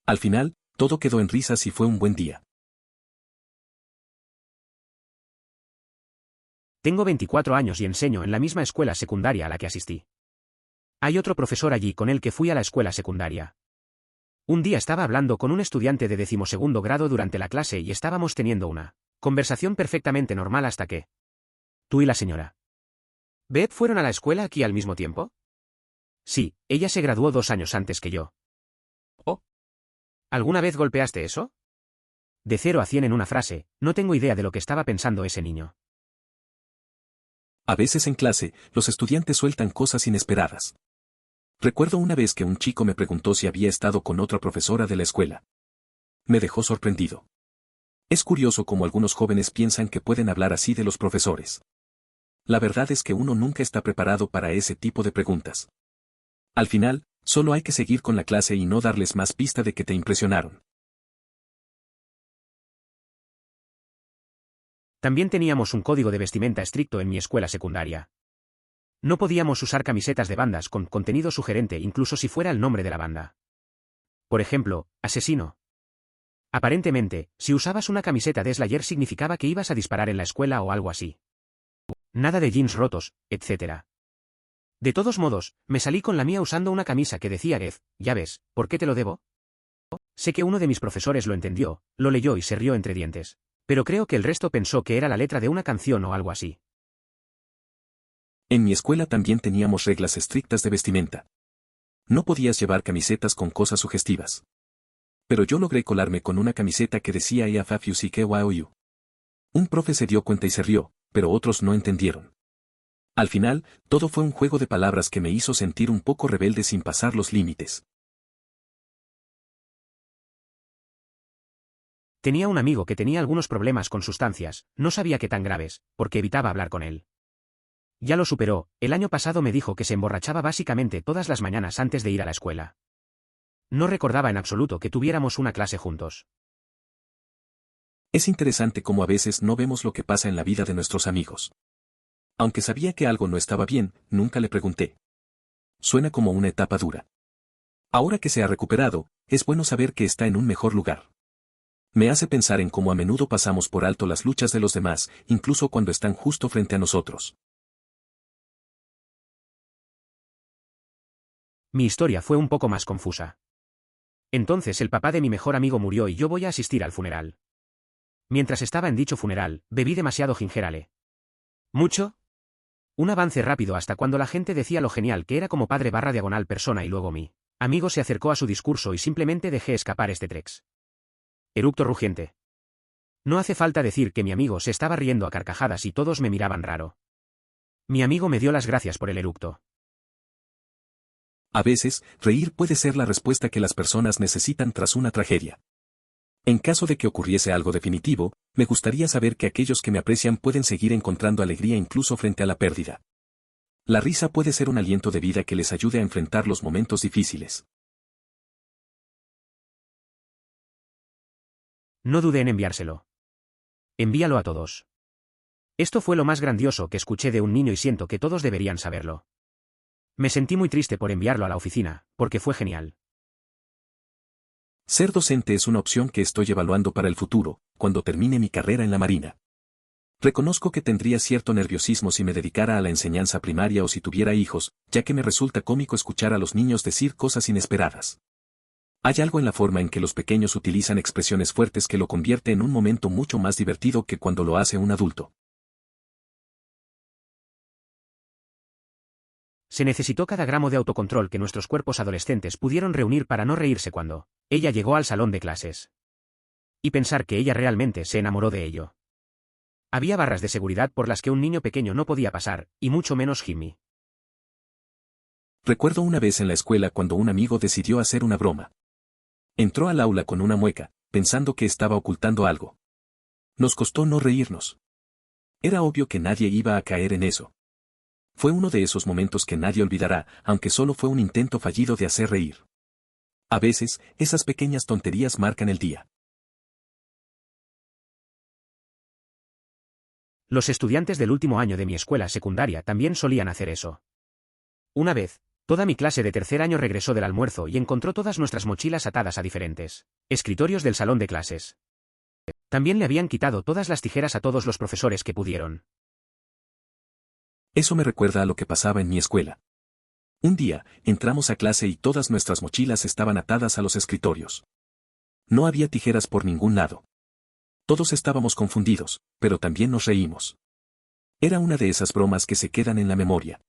Al final, todo quedó en risas y fue un buen día. Tengo 24 años y enseño en la misma escuela secundaria a la que asistí. Hay otro profesor allí con el que fui a la escuela secundaria. Un día estaba hablando con un estudiante de 12º grado durante la clase y estábamos teniendo una conversación perfectamente normal hasta que... Tú y la señora Beth fueron a la escuela aquí al mismo tiempo. Sí, ella se graduó 2 años antes que yo. Oh. ¿Alguna vez golpeaste eso? De 0 a 100 en una frase, no tengo idea de lo que estaba pensando ese niño. A veces en clase, los estudiantes sueltan cosas inesperadas. Recuerdo una vez que un chico me preguntó si había estado con otra profesora de la escuela. Me dejó sorprendido. Es curioso cómo algunos jóvenes piensan que pueden hablar así de los profesores. La verdad es que uno nunca está preparado para ese tipo de preguntas. Al final, solo hay que seguir con la clase y no darles más pista de que te impresionaron. También teníamos un código de vestimenta estricto en mi escuela secundaria. No podíamos usar camisetas de bandas con contenido sugerente incluso si fuera el nombre de la banda. Por ejemplo, asesino. Aparentemente, si usabas una camiseta de Slayer significaba que ibas a disparar en la escuela o algo así. Nada de jeans rotos, etc. De todos modos, me salí con la mía usando una camisa que decía Gef, ya ves, ¿por qué te lo debo? Sé que uno de mis profesores lo entendió, lo leyó y se rió entre dientes. Pero creo que el resto pensó que era la letra de una canción o algo así. En mi escuela también teníamos reglas estrictas de vestimenta. No podías llevar camisetas con cosas sugestivas. Pero yo logré colarme con una camiseta que decía Iafafiusikewaoyu. Un profe se dio cuenta y se rió, pero otros no entendieron. Al final, todo fue un juego de palabras que me hizo sentir un poco rebelde sin pasar los límites. Tenía un amigo que tenía algunos problemas con sustancias, no sabía qué tan graves, porque evitaba hablar con él. Ya lo superó, el año pasado me dijo que se emborrachaba básicamente todas las mañanas antes de ir a la escuela. No recordaba en absoluto que tuviéramos una clase juntos. Es interesante cómo a veces no vemos lo que pasa en la vida de nuestros amigos. Aunque sabía que algo no estaba bien, nunca le pregunté. Suena como una etapa dura. Ahora que se ha recuperado, es bueno saber que está en un mejor lugar. Me hace pensar en cómo a menudo pasamos por alto las luchas de los demás, incluso cuando están justo frente a nosotros. Mi historia fue un poco más confusa. Entonces el papá de mi mejor amigo murió y yo voy a asistir al funeral. Mientras estaba en dicho funeral, bebí demasiado ginger ale. ¿Mucho? Un avance rápido hasta cuando la gente decía lo genial que era como padre barra diagonal persona y luego mi amigo se acercó a su discurso y simplemente dejé escapar este trex. Eructo rugiente. No hace falta decir que mi amigo se estaba riendo a carcajadas y todos me miraban raro. Mi amigo me dio las gracias por el eructo. A veces, reír puede ser la respuesta que las personas necesitan tras una tragedia. En caso de que ocurriese algo definitivo, me gustaría saber que aquellos que me aprecian pueden seguir encontrando alegría incluso frente a la pérdida. La risa puede ser un aliento de vida que les ayude a enfrentar los momentos difíciles. No dudé en enviárselo. Envíalo a todos. Esto fue lo más grandioso que escuché de un niño y siento que todos deberían saberlo. Me sentí muy triste por enviarlo a la oficina, porque fue genial. Ser docente es una opción que estoy evaluando para el futuro, cuando termine mi carrera en la Marina. Reconozco que tendría cierto nerviosismo si me dedicara a la enseñanza primaria o si tuviera hijos, ya que me resulta cómico escuchar a los niños decir cosas inesperadas. Hay algo en la forma en que los pequeños utilizan expresiones fuertes que lo convierte en un momento mucho más divertido que cuando lo hace un adulto. Se necesitó cada gramo de autocontrol que nuestros cuerpos adolescentes pudieron reunir para no reírse cuando ella llegó al salón de clases. Y pensar que ella realmente se enamoró de ello. Había barras de seguridad por las que un niño pequeño no podía pasar, y mucho menos Jimmy. Recuerdo una vez en la escuela cuando un amigo decidió hacer una broma. Entró al aula con una mueca, pensando que estaba ocultando algo. Nos costó no reírnos. Era obvio que nadie iba a caer en eso. Fue uno de esos momentos que nadie olvidará, aunque solo fue un intento fallido de hacer reír. A veces, esas pequeñas tonterías marcan el día. Los estudiantes del último año de mi escuela secundaria también solían hacer eso. Una vez, toda mi clase de tercer año regresó del almuerzo y encontró todas nuestras mochilas atadas a diferentes escritorios del salón de clases. También le habían quitado todas las tijeras a todos los profesores que pudieron. Eso me recuerda a lo que pasaba en mi escuela. Un día, entramos a clase y todas nuestras mochilas estaban atadas a los escritorios. No había tijeras por ningún lado. Todos estábamos confundidos, pero también nos reímos. Era una de esas bromas que se quedan en la memoria.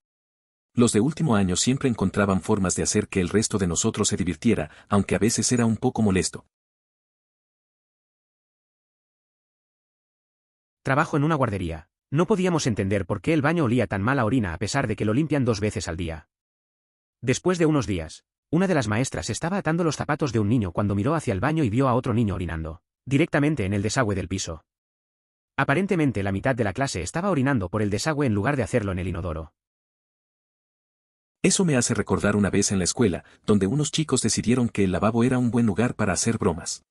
Los de último año siempre encontraban formas de hacer que el resto de nosotros se divirtiera, aunque a veces era un poco molesto. Trabajo en una guardería. No podíamos entender por qué el baño olía tan mal a orina a pesar de que lo limpian 2 veces al día. Después de unos días, una de las maestras estaba atando los zapatos de un niño cuando miró hacia el baño y vio a otro niño orinando, directamente en el desagüe del piso. Aparentemente la mitad de la clase estaba orinando por el desagüe en lugar de hacerlo en el inodoro. Eso me hace recordar una vez en la escuela, donde unos chicos decidieron que el lavabo era un buen lugar para hacer bromas.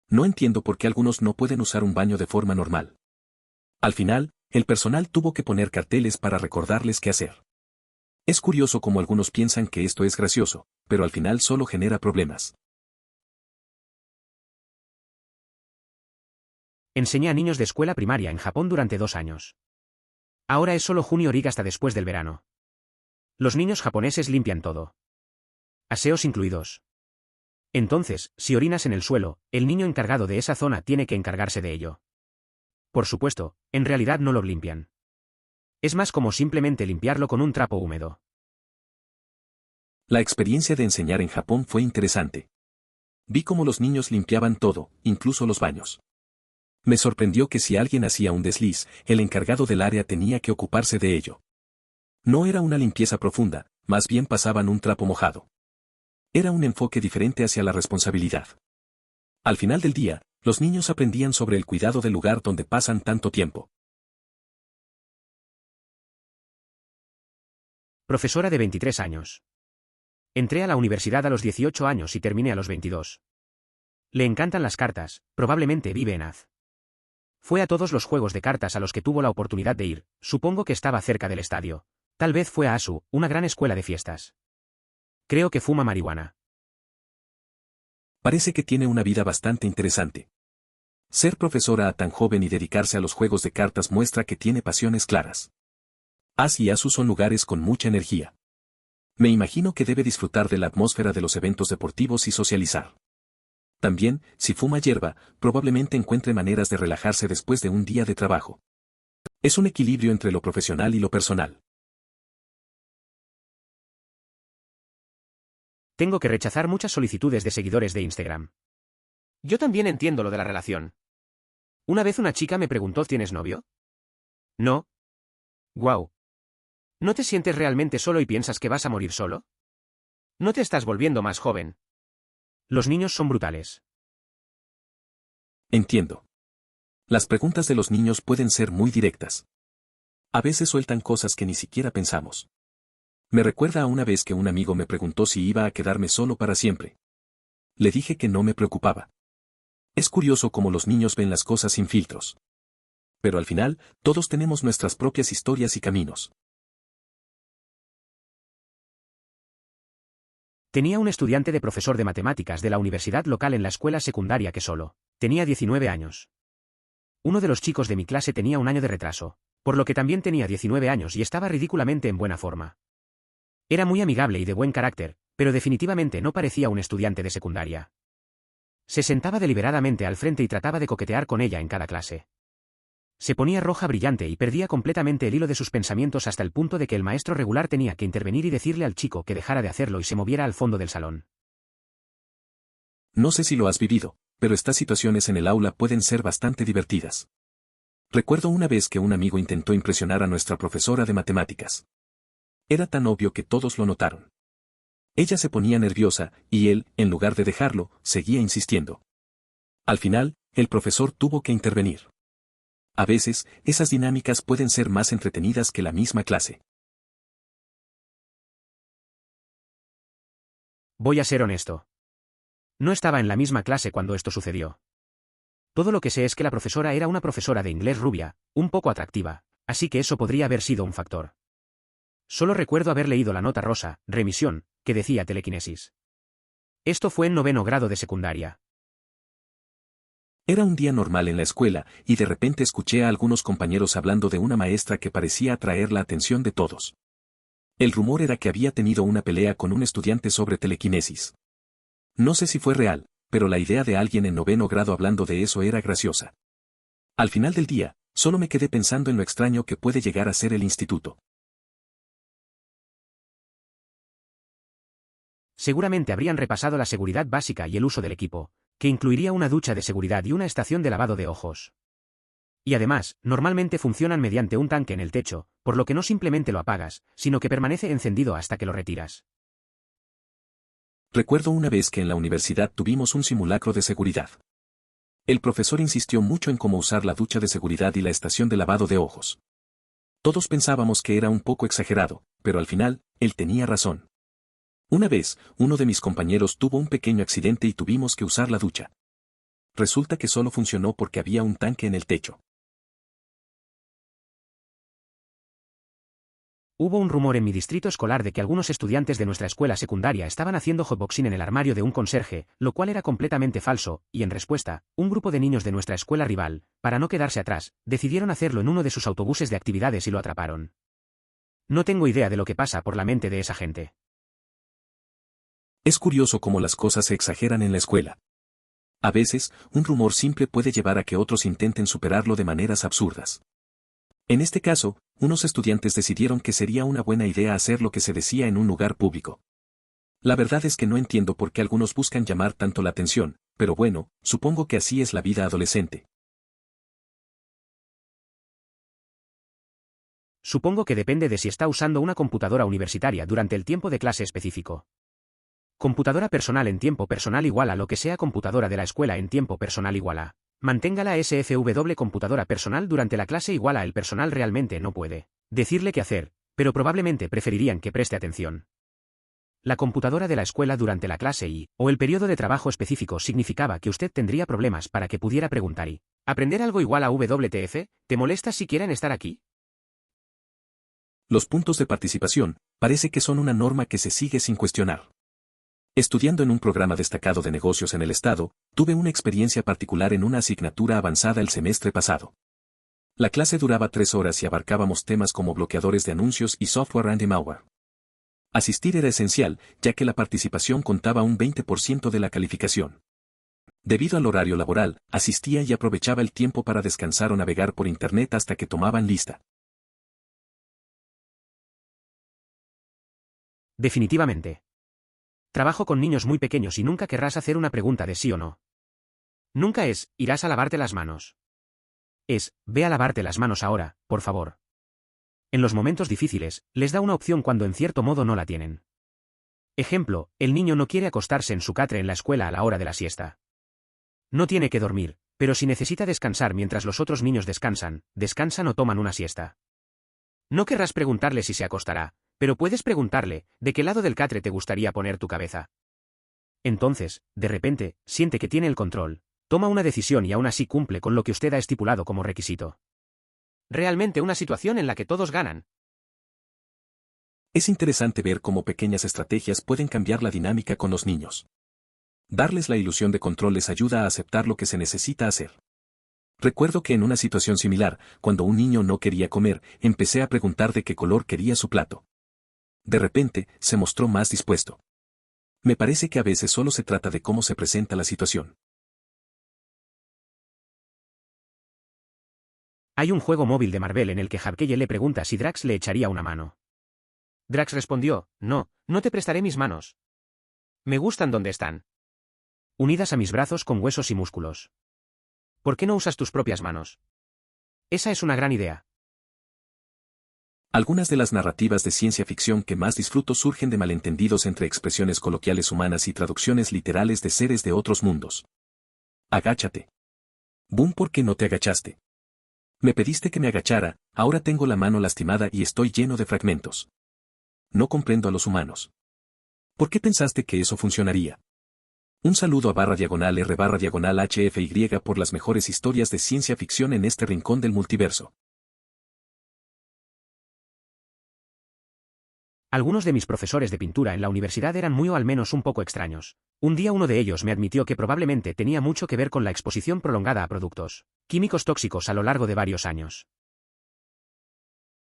No entiendo por qué algunos no pueden usar un baño de forma normal. Al final, el personal tuvo que poner carteles para recordarles qué hacer. Es curioso cómo algunos piensan que esto es gracioso, pero al final solo genera problemas. Enseñé a niños de escuela primaria en Japón durante 2 años. Ahora es solo junio-rig hasta después del verano. Los niños japoneses limpian todo. Aseos incluidos. Entonces, si orinas en el suelo, el niño encargado de esa zona tiene que encargarse de ello. Por supuesto, en realidad no lo limpian. Es más como simplemente limpiarlo con un trapo húmedo. La experiencia de enseñar en Japón fue interesante. Vi cómo los niños limpiaban todo, incluso los baños. Me sorprendió que si alguien hacía un desliz, el encargado del área tenía que ocuparse de ello. No era una limpieza profunda, más bien pasaban un trapo mojado. Era un enfoque diferente hacia la responsabilidad. Al final del día, los niños aprendían sobre el cuidado del lugar donde pasan tanto tiempo. Profesora de 23 años. Entré a la universidad a los 18 años y terminé a los 22. Le encantan las cartas, probablemente vive en Az. Fue a todos los juegos de cartas a los que tuvo la oportunidad de ir, supongo que estaba cerca del estadio. Tal vez fue a ASU, una gran escuela de fiestas. Creo que fuma marihuana. Parece que tiene una vida bastante interesante. Ser profesora a tan joven y dedicarse a los juegos de cartas muestra que tiene pasiones claras. Az y ASU son lugares con mucha energía. Me imagino que debe disfrutar de la atmósfera de los eventos deportivos y socializar. También, si fuma hierba, probablemente encuentre maneras de relajarse después de un día de trabajo. Es un equilibrio entre lo profesional y lo personal. Tengo que rechazar muchas solicitudes de seguidores de Instagram. Yo también entiendo lo de la relación. Una vez una chica me preguntó: ¿tienes novio? No. Guau. ¿No te sientes realmente solo y piensas que vas a morir solo? ¿No te estás volviendo más joven? Los niños son brutales. Entiendo. Las preguntas de los niños pueden ser muy directas. A veces sueltan cosas que ni siquiera pensamos. Me recuerda a una vez que un amigo me preguntó si iba a quedarme solo para siempre. Le dije que no me preocupaba. Es curioso cómo los niños ven las cosas sin filtros. Pero al final, todos tenemos nuestras propias historias y caminos. Tenía un estudiante de profesor de matemáticas de la universidad local en la escuela secundaria que solo tenía 19 años. Uno de los chicos de mi clase tenía un año de retraso, por lo que también tenía 19 años y estaba ridículamente en buena forma. Era muy amigable y de buen carácter, pero definitivamente no parecía un estudiante de secundaria. Se sentaba deliberadamente al frente y trataba de coquetear con ella en cada clase. Se ponía roja brillante y perdía completamente el hilo de sus pensamientos hasta el punto de que el maestro regular tenía que intervenir y decirle al chico que dejara de hacerlo y se moviera al fondo del salón. No sé si lo has vivido, pero estas situaciones en el aula pueden ser bastante divertidas. Recuerdo una vez que un amigo intentó impresionar a nuestra profesora de matemáticas. Era tan obvio que todos lo notaron. Ella se ponía nerviosa, y él, en lugar de dejarlo, seguía insistiendo. Al final, el profesor tuvo que intervenir. A veces, esas dinámicas pueden ser más entretenidas que la misma clase. Voy a ser honesto. No estaba en la misma clase cuando esto sucedió. Todo lo que sé es que la profesora era una profesora de inglés rubia, un poco atractiva, así que eso podría haber sido un factor. Solo recuerdo haber leído la nota rosa, remisión, que decía telequinesis. Esto fue en 9º grado de secundaria. Era un día normal en la escuela, y de repente escuché a algunos compañeros hablando de una maestra que parecía atraer la atención de todos. El rumor era que había tenido una pelea con un estudiante sobre telequinesis. No sé si fue real, pero la idea de alguien en 9º grado hablando de eso era graciosa. Al final del día, solo me quedé pensando en lo extraño que puede llegar a ser el instituto. Seguramente habrían repasado la seguridad básica y el uso del equipo, que incluiría una ducha de seguridad y una estación de lavado de ojos. Y además, normalmente funcionan mediante un tanque en el techo, por lo que no simplemente lo apagas, sino que permanece encendido hasta que lo retiras. Recuerdo una vez que en la universidad tuvimos un simulacro de seguridad. El profesor insistió mucho en cómo usar la ducha de seguridad y la estación de lavado de ojos. Todos pensábamos que era un poco exagerado, pero al final, él tenía razón. Una vez, uno de mis compañeros tuvo un pequeño accidente y tuvimos que usar la ducha. Resulta que solo funcionó porque había un tanque en el techo. Hubo un rumor en mi distrito escolar de que algunos estudiantes de nuestra escuela secundaria estaban haciendo hotboxing en el armario de un conserje, lo cual era completamente falso, y en respuesta, un grupo de niños de nuestra escuela rival, para no quedarse atrás, decidieron hacerlo en uno de sus autobuses de actividades y lo atraparon. No tengo idea de lo que pasa por la mente de esa gente. Es curioso cómo las cosas se exageran en la escuela. A veces, un rumor simple puede llevar a que otros intenten superarlo de maneras absurdas. En este caso, unos estudiantes decidieron que sería una buena idea hacer lo que se decía en un lugar público. La verdad es que no entiendo por qué algunos buscan llamar tanto la atención, pero bueno, supongo que así es la vida adolescente. Supongo que depende de si está usando una computadora universitaria durante el tiempo de clase específico. Computadora personal en tiempo personal igual a lo que sea computadora de la escuela en tiempo personal igual a. Mantenga la SFW computadora personal durante la clase igual a el personal realmente no puede decirle qué hacer, pero probablemente preferirían que preste atención. La computadora de la escuela durante la clase o el periodo de trabajo específico significaba que usted tendría problemas para que pudiera preguntar y aprender algo igual a WTF, ¿te molesta si quieren estar aquí? Los puntos de participación, parece que son una norma que se sigue sin cuestionar. Estudiando en un programa destacado de negocios en el estado, tuve una experiencia particular en una asignatura avanzada el semestre pasado. La clase duraba 3 horas y abarcábamos temas como bloqueadores de anuncios y software anti-malware. Asistir era esencial, ya que la participación contaba un 20% de la calificación. Debido al horario laboral, asistía y aprovechaba el tiempo para descansar o navegar por internet hasta que tomaban lista. Definitivamente. Trabajo con niños muy pequeños y nunca querrás hacer una pregunta de sí o no. Nunca es, irás a lavarte las manos. Es, ve a lavarte las manos ahora, por favor. En los momentos difíciles, les da una opción cuando en cierto modo no la tienen. Ejemplo, el niño no quiere acostarse en su catre en la escuela a la hora de la siesta. No tiene que dormir, pero si necesita descansar mientras los otros niños descansan o toman una siesta. No querrás preguntarle si se acostará, pero puedes preguntarle, ¿de qué lado del catre te gustaría poner tu cabeza? Entonces, de repente, siente que tiene el control, toma una decisión y aún así cumple con lo que usted ha estipulado como requisito. Realmente una situación en la que todos ganan. Es interesante ver cómo pequeñas estrategias pueden cambiar la dinámica con los niños. Darles la ilusión de control les ayuda a aceptar lo que se necesita hacer. Recuerdo que en una situación similar, cuando un niño no quería comer, empecé a preguntar de qué color quería su plato. De repente, se mostró más dispuesto. Me parece que a veces solo se trata de cómo se presenta la situación. Hay un juego móvil de Marvel en el que Harkeye le pregunta si Drax le echaría una mano. Drax respondió, no, no te prestaré mis manos. Me gustan donde están. Unidas a mis brazos con huesos y músculos. ¿Por qué no usas tus propias manos? Esa es una gran idea. Algunas de las narrativas de ciencia ficción que más disfruto surgen de malentendidos entre expresiones coloquiales humanas y traducciones literales de seres de otros mundos. Agáchate. Boom, ¿por qué no te agachaste? Me pediste que me agachara, ahora tengo la mano lastimada y estoy lleno de fragmentos. No comprendo a los humanos. ¿Por qué pensaste que eso funcionaría? Un saludo a /R/HFY por las mejores historias de ciencia ficción en este rincón del multiverso. Algunos de mis profesores de pintura en la universidad eran muy o al menos un poco extraños. Un día uno de ellos me admitió que probablemente tenía mucho que ver con la exposición prolongada a productos químicos tóxicos a lo largo de varios años.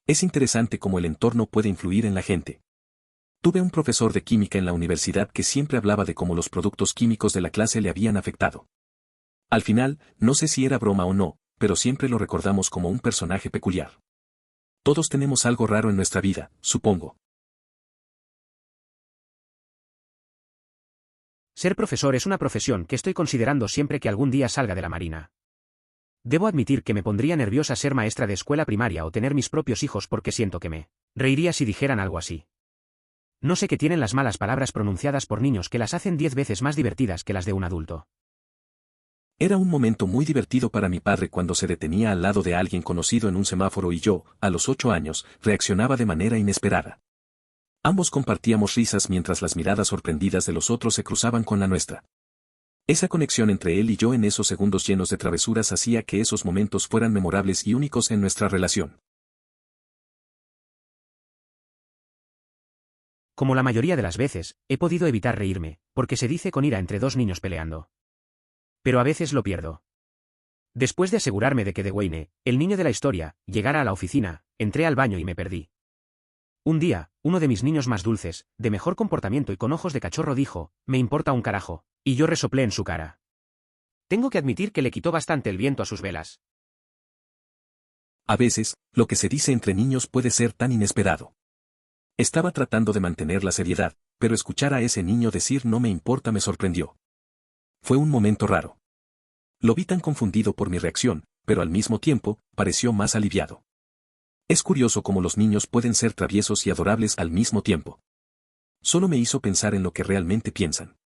Es interesante cómo el entorno puede influir en la gente. Tuve un profesor de química en la universidad que siempre hablaba de cómo los productos químicos de la clase le habían afectado. Al final, no sé si era broma o no, pero siempre lo recordamos como un personaje peculiar. Todos tenemos algo raro en nuestra vida, supongo. Ser profesor es una profesión que estoy considerando siempre que algún día salga de la marina. Debo admitir que me pondría nerviosa ser maestra de escuela primaria o tener mis propios hijos porque siento que me reiría si dijeran algo así. No sé qué tienen las malas palabras pronunciadas por niños que las hacen 10 veces más divertidas que las de un adulto. Era un momento muy divertido para mi padre cuando se detenía al lado de alguien conocido en un semáforo y yo, a los 8 años, reaccionaba de manera inesperada. Ambos compartíamos risas mientras las miradas sorprendidas de los otros se cruzaban con la nuestra. Esa conexión entre él y yo en esos segundos llenos de travesuras hacía que esos momentos fueran memorables y únicos en nuestra relación. Como la mayoría de las veces, he podido evitar reírme, porque se dice con ira entre dos niños peleando. Pero a veces lo pierdo. Después de asegurarme de que Dwayne, el niño de la historia, llegara a la oficina, entré al baño y me perdí. Un día, uno de mis niños más dulces, de mejor comportamiento y con ojos de cachorro dijo, «Me importa un carajo», y yo resoplé en su cara. Tengo que admitir que le quitó bastante el viento a sus velas. A veces, lo que se dice entre niños puede ser tan inesperado. Estaba tratando de mantener la seriedad, pero escuchar a ese niño decir «no me importa» me sorprendió. Fue un momento raro. Lo vi tan confundido por mi reacción, pero al mismo tiempo, pareció más aliviado. Es curioso cómo los niños pueden ser traviesos y adorables al mismo tiempo. Solo me hizo pensar en lo que realmente piensan.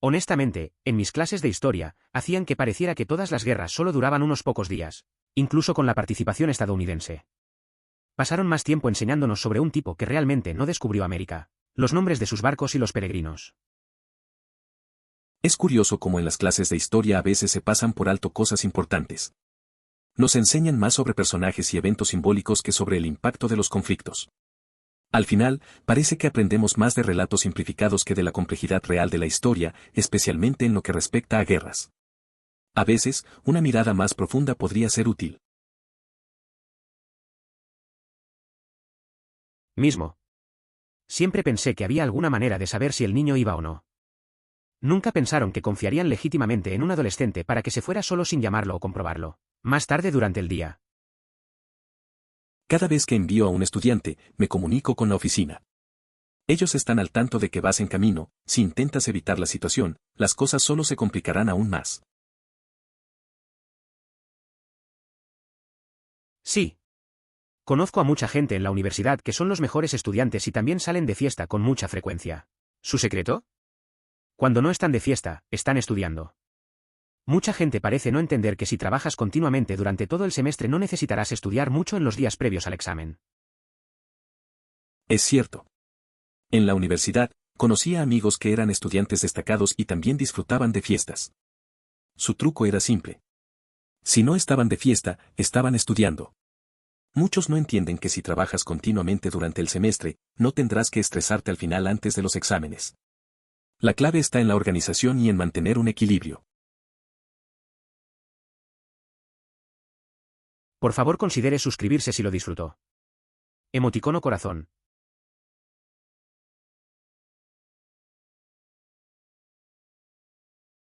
Honestamente, en mis clases de historia, hacían que pareciera que todas las guerras solo duraban unos pocos días, incluso con la participación estadounidense. Pasaron más tiempo enseñándonos sobre un tipo que realmente no descubrió América, los nombres de sus barcos y los peregrinos. Es curioso cómo en las clases de historia a veces se pasan por alto cosas importantes. Nos enseñan más sobre personajes y eventos simbólicos que sobre el impacto de los conflictos. Al final, parece que aprendemos más de relatos simplificados que de la complejidad real de la historia, especialmente en lo que respecta a guerras. A veces, una mirada más profunda podría ser útil. Mismo. Siempre pensé que había alguna manera de saber si el niño iba o no. Nunca pensaron que confiarían legítimamente en un adolescente para que se fuera solo sin llamarlo o comprobarlo. Más tarde durante el día. Cada vez que envío a un estudiante, me comunico con la oficina. Ellos están al tanto de que vas en camino, si intentas evitar la situación, las cosas solo se complicarán aún más. Sí. Conozco a mucha gente en la universidad que son los mejores estudiantes y también salen de fiesta con mucha frecuencia. ¿Su secreto? Cuando no están de fiesta, están estudiando. Mucha gente parece no entender que si trabajas continuamente durante todo el semestre no necesitarás estudiar mucho en los días previos al examen. Es cierto. En la universidad, conocí a amigos que eran estudiantes destacados y también disfrutaban de fiestas. Su truco era simple. Si no estaban de fiesta, estaban estudiando. Muchos no entienden que si trabajas continuamente durante el semestre, no tendrás que estresarte al final antes de los exámenes. La clave está en la organización y en mantener un equilibrio. Por favor considere suscribirse si lo disfrutó. Emoticono corazón.